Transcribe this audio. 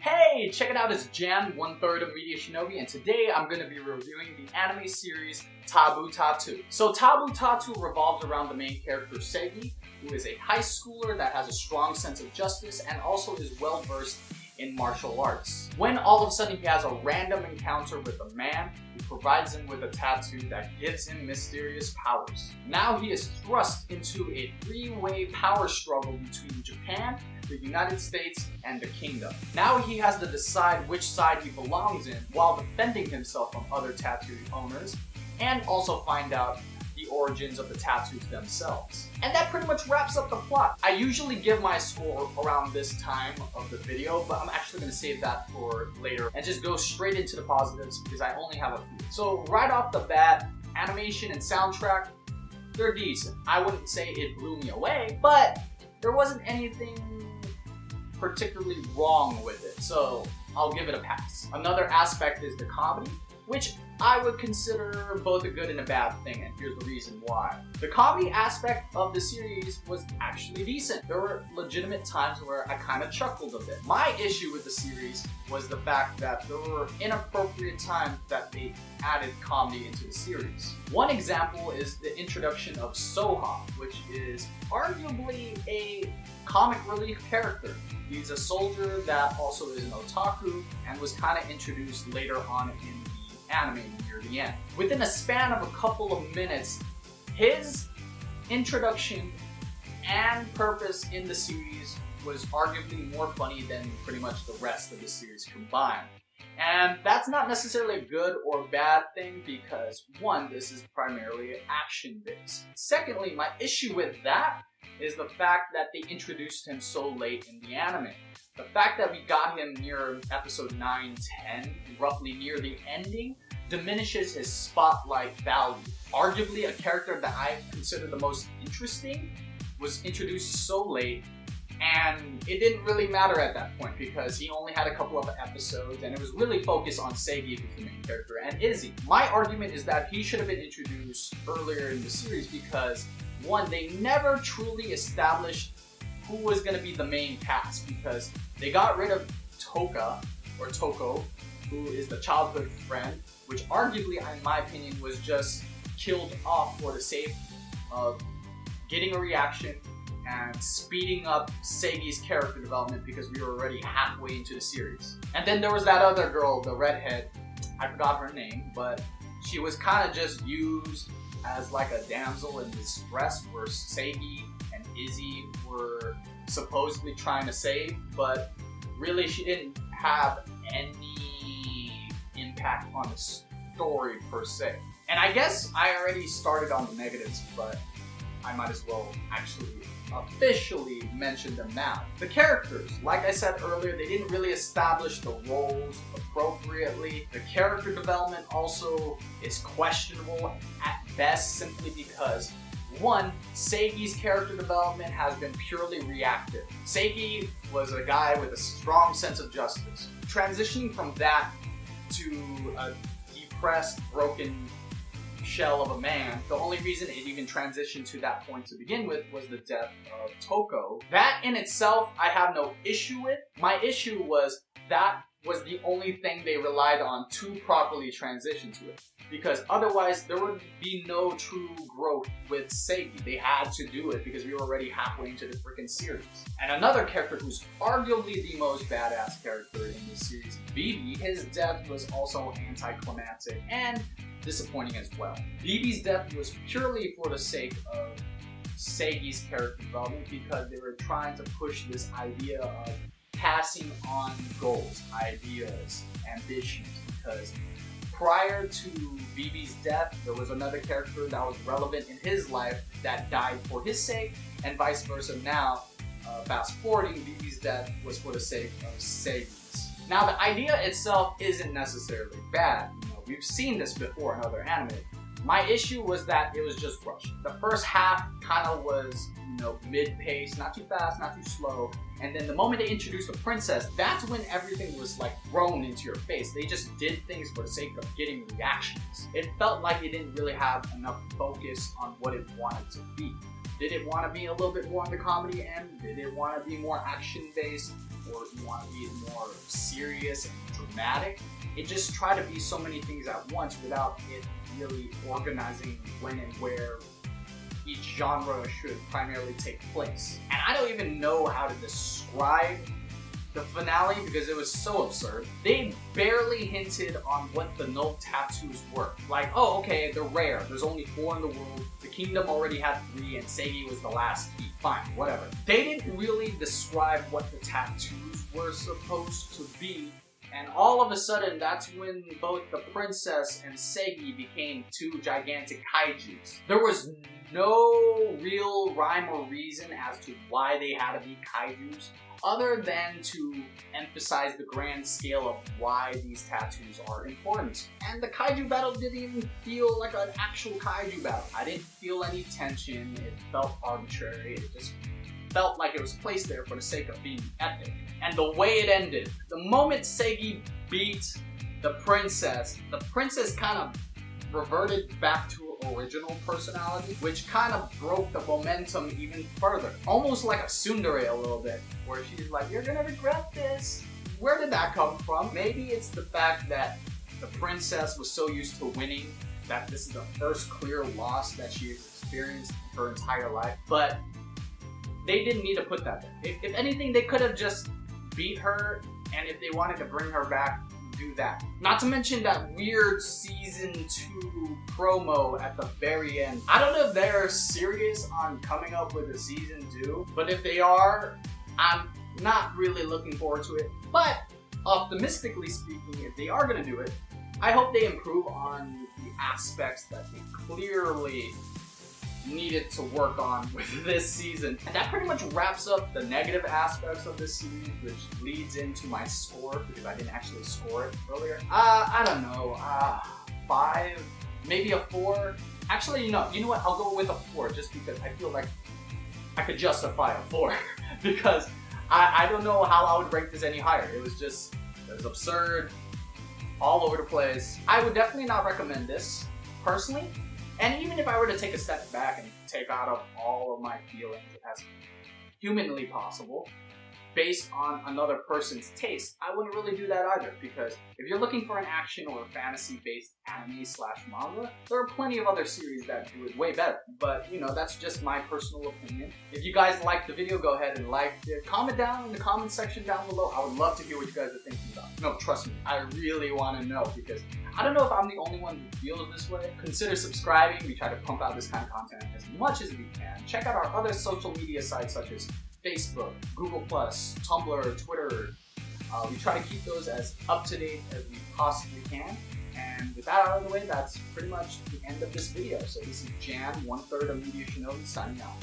Hey, check it out, it's Jan, 1/3 of MediaShinobi, and today I'm going to be reviewing the anime series Taboo Tattoo. So Taboo Tattoo revolves around the main character Seigi, who is a high schooler that has a strong sense of justice and also is well versed in martial arts. When all of a sudden he has a random encounter with a man who provides him with a tattoo that gives him mysterious powers. Now he is thrust into a three-way power struggle between Japan, the United States, and the Kingdom. Now he has to decide which side he belongs in while defending himself from other tattoo owners, and also find out the origins of the tattoos themselves. And that pretty much wraps up the plot. I usually give my score around this time of the video, but I'm actually going to save that for later and just go straight into the positives because I only have a few. So right off the bat, animation and soundtrack, they're decent. I wouldn't say it blew me away, but there wasn't anything particularly wrong with it, so I'll give it a pass. Another aspect is the comedy, which I would consider both a good and a bad thing, and here's the reason why. The comedy aspect of the series was actually decent. There were legitimate times where I kind of chuckled a bit. My issue with the series was the fact that there were inappropriate times that they added comedy into the series. One example is the introduction of Soha, which is arguably a comic relief character. He's a soldier that also is an otaku and was kind of introduced later on in anime near the end. Within a span of a couple of minutes, his introduction and purpose in the series was arguably more funny than pretty much the rest of the series combined. And that's not necessarily a good or bad thing because, one, this is primarily action-based. Secondly, my issue with that is the fact that they introduced him so late in the anime. The fact that we got him near episode 9, 10, roughly near the ending, diminishes his spotlight value. Arguably a character that I consider the most interesting was introduced so late, and it didn't really matter at that point because he only had a couple of episodes and it was really focused on Seigi, who's the main character, and Izzy. My argument is that he should have been introduced earlier in the series because, one, they never truly established who was going to be the main cast because they got rid of Toka, or Toko, who is the childhood friend, which arguably, in my opinion, was just killed off for the sake of getting a reaction and speeding up Seigi's character development because we were already halfway into the series. And then there was that other girl, the redhead, I forgot her name, but she was kind of just used as like a damsel in distress where Seigi and Izzy were supposedly trying to save, but really she didn't have any impact on the story per se. And I guess I already started on the negatives, but I might as well actually officially mention them now. The characters, like I said earlier, they didn't really establish the roles appropriately. The character development also is questionable at best simply because, one, Seigi's character development has been purely reactive. Seigi was a guy with a strong sense of justice. Transitioning from that to a depressed, broken shell of a man, the only reason it even transitioned to that point to begin with was the death of Toko. That in itself, I have no issue with. My issue was that was the only thing they relied on to properly transition to it. Because otherwise, there would be no true growth with Seigi. They had to do it because we were already halfway into the freaking series. And another character who's arguably the most badass character in this series, Bibi, his death was also anticlimactic and disappointing as well. Bibi's death was purely for the sake of Seigi's character development because they were trying to push this idea of passing on goals, ideas, ambitions, because prior to Bibi's death, there was another character that was relevant in his life that died for his sake, and vice versa now. Fast forwarding, Bibi's death was for the sake of Seigi's. Now, the idea itself isn't necessarily bad. You know, we've seen this before in other anime. My issue was that it was just rushed. The first half kind of was, mid-pace, not too fast, not too slow. And then the moment they introduced the princess, that's when everything was like thrown into your face. They just did things for the sake of getting reactions. It felt like it didn't really have enough focus on what it wanted to be. Did it want to be a little bit more on the comedy end? Did it want to be more action-based? or you want to be more serious and dramatic. It just try to be so many things at once without it really organizing when and where each genre should primarily take place. And I don't even know how to describe the finale because it was so absurd. They barely hinted on what the no tattoos were. Like, oh, okay, they're rare. There's only 4 in the world. The kingdom already had 3 and Seigi was the last key. Fine, whatever. They didn't really describe what the tattoos were supposed to be. And all of a sudden, that's when both the princess and Seigi became 2 gigantic kaijus. There was no real rhyme or reason as to why they had to be kaijus, other than to emphasize the grand scale of why these tattoos are important. And the kaiju battle didn't even feel like an actual kaiju battle. I didn't feel any tension, it felt arbitrary, it just felt like it was placed there for the sake of being epic. And the way it ended, the moment Seigi beat the princess kind of reverted back to her original personality, which kind of broke the momentum even further. Almost like a tsundere a little bit, where she's like, you're gonna regret this. Where did that come from? Maybe it's the fact that the princess was so used to winning that this is the first clear loss that she's experienced her entire life. But they didn't need to put that there. If anything, they could have just beat her, and if they wanted to bring her back, do that. Not to mention that weird season 2 promo at the very end. I don't know if they're serious on coming up with a season 2, but if they are, I'm not really looking forward to it. But optimistically speaking, if they are gonna do it, I hope they improve on the aspects that they clearly needed to work on with this season. And that pretty much wraps up the negative aspects of this series, which leads into my score, because I didn't actually score it earlier. I don't know, 5, maybe a 4. Actually, no, you know what, I'll go with a 4 just because I feel like I could justify a 4 because I don't know how I would rank this any higher. It was absurd, all over the place. I would definitely not recommend this, personally. And even if I were to take a step back and take out of all of my feelings as humanly possible, based on another person's taste, I wouldn't really do that either, because if you're looking for an action or fantasy-based anime/manga, there are plenty of other series that do it way better. But, you know, that's just my personal opinion. If you guys liked the video, go ahead and like it. Comment down in the comment section down below. I would love to hear what you guys are thinking about. No, trust me, I really want to know, because I don't know if I'm the only one who feels this way. Consider subscribing. We try to pump out this kind of content as much as we can. Check out our other social media sites such as Facebook, Google+, Tumblr, Twitter. We try to keep those as up-to-date as we possibly can. And with that out of the way, that's pretty much the end of this video. So this is Jan, 1/3 of MediaShinobi, signing out.